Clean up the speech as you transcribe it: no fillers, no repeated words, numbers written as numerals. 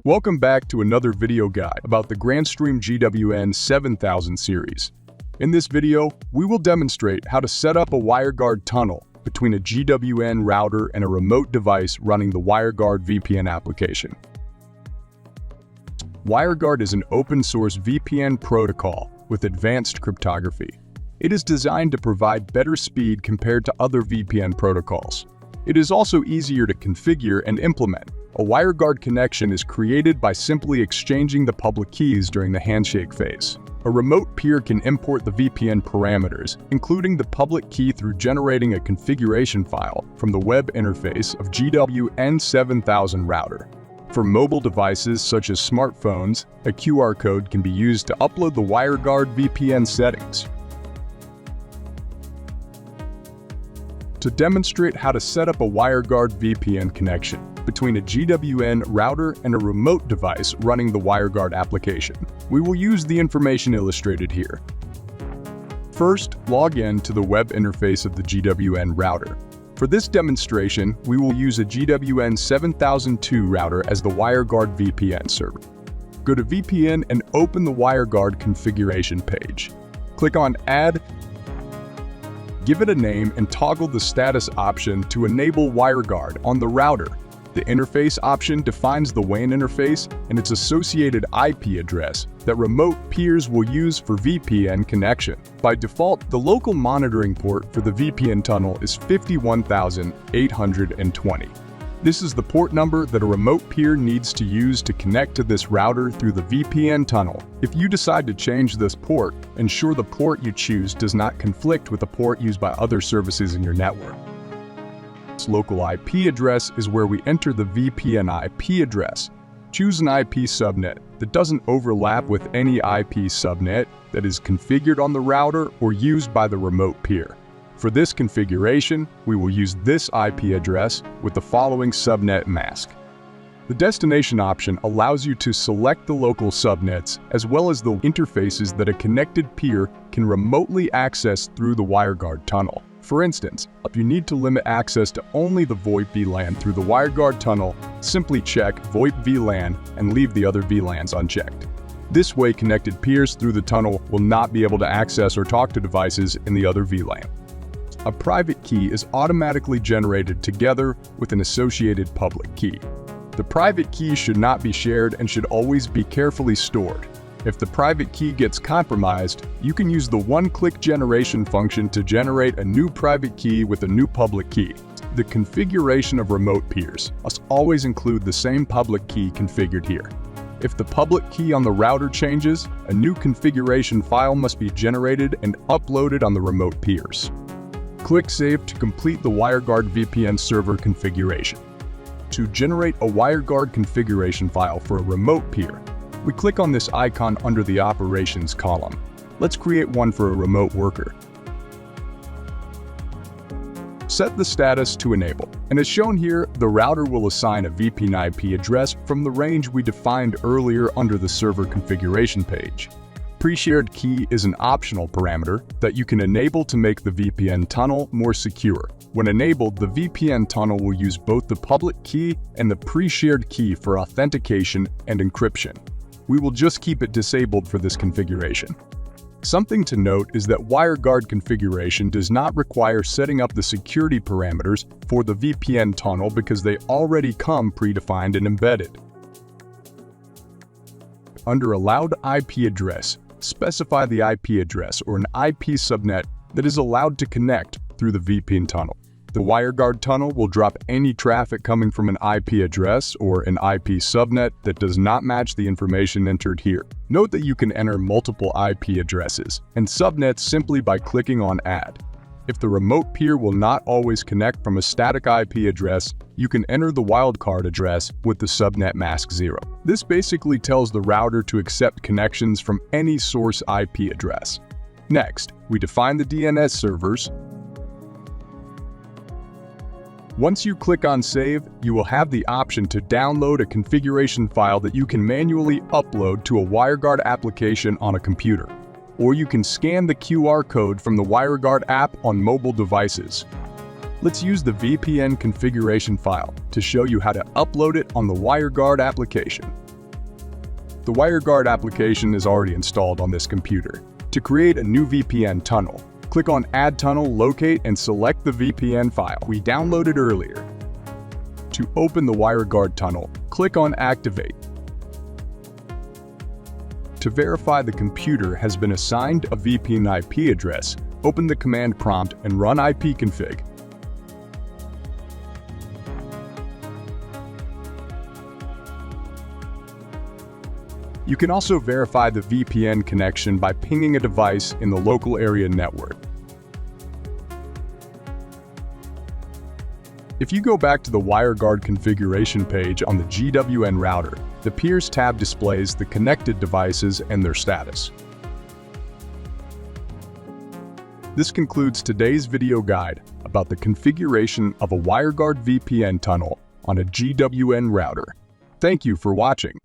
Welcome back to another video guide about the Grandstream GWN7000 series. In this video, we will demonstrate how to set up a WireGuard tunnel between a GWN router and a remote device running the WireGuard VPN application. WireGuard is an open-source VPN protocol with advanced cryptography. It is designed to provide better speed compared to other VPN protocols. It is also easier to configure and implement. A WireGuard connection is created by simply exchanging the public keys during the handshake phase. A remote peer can import the VPN parameters, including the public key, through generating a configuration file from the web interface of GWN7000 router. For mobile devices such as smartphones, a QR code can be used to upload the WireGuard VPN settings. To demonstrate how to set up a WireGuard VPN connection between a GWN router and a remote device running the WireGuard application, we will use the information illustrated here. First, log in to the web interface of the GWN router. For this demonstration, we will use a GWN7002 router as the WireGuard VPN server. Go to VPN and open the WireGuard configuration page. Click on Add. Give it a name and toggle the status option to enable WireGuard on the router. The interface option defines the WAN interface and its associated IP address that remote peers will use for VPN connection. By default, the local monitoring port for the VPN tunnel is 51820. This is the port number that a remote peer needs to use to connect to this router through the VPN tunnel. If you decide to change this port, ensure the port you choose does not conflict with the port used by other services in your network. This local IP address is where we enter the VPN IP address. Choose an IP subnet that doesn't overlap with any IP subnet that is configured on the router or used by the remote peer. For this configuration, we will use this IP address with the following subnet mask. The destination option allows you to select the local subnets as well as the interfaces that a connected peer can remotely access through the WireGuard tunnel. For instance, if you need to limit access to only the VoIP VLAN through the WireGuard tunnel, simply check VoIP VLAN and leave the other VLANs unchecked. This way, connected peers through the tunnel will not be able to access or talk to devices in the other VLAN. A private key is automatically generated together with an associated public key. The private key should not be shared and should always be carefully stored. If the private key gets compromised, you can use the one-click generation function to generate a new private key with a new public key. The configuration of remote peers must always include the same public key configured here. If the public key on the router changes, a new configuration file must be generated and uploaded on the remote peers. Click Save to complete the WireGuard VPN server configuration. To generate a WireGuard configuration file for a remote peer, we click on this icon under the Operations column. Let's create one for a remote worker. Set the status to Enable, and as shown here, the router will assign a VPN IP address from the range we defined earlier under the server configuration page. Pre-shared key is an optional parameter that you can enable to make the VPN tunnel more secure. When enabled, the VPN tunnel will use both the public key and the pre-shared key for authentication and encryption. We will just keep it disabled for this configuration. Something to note is that WireGuard configuration does not require setting up the security parameters for the VPN tunnel because they already come predefined and embedded. Under Allowed IP Address, specify the IP address or an IP subnet that is allowed to connect through the VPN tunnel. The WireGuard tunnel will drop any traffic coming from an IP address or an IP subnet that does not match the information entered here. Note that you can enter multiple IP addresses and subnets simply by clicking on Add. If the remote peer will not always connect from a static IP address, you can enter the wildcard address with the subnet mask 0. This basically tells the router to accept connections from any source IP address. Next, we define the DNS servers. Once you click on Save, you will have the option to download a configuration file that you can manually upload to a WireGuard application on a computer. Or you can scan the QR code from the WireGuard app on mobile devices. Let's use the VPN configuration file to show you how to upload it on the WireGuard application. The WireGuard application is already installed on this computer. To create a new VPN tunnel, click on Add Tunnel, locate, and select the VPN file we downloaded earlier. To open the WireGuard tunnel, click on Activate. To verify the computer has been assigned a VPN IP address, open the command prompt and run ipconfig. You can also verify the VPN connection by pinging a device in the local area network. If you go back to the WireGuard configuration page on the GWN router, the Peers tab displays the connected devices and their status. This concludes today's video guide about the configuration of a WireGuard VPN tunnel on a GWN router. Thank you for watching.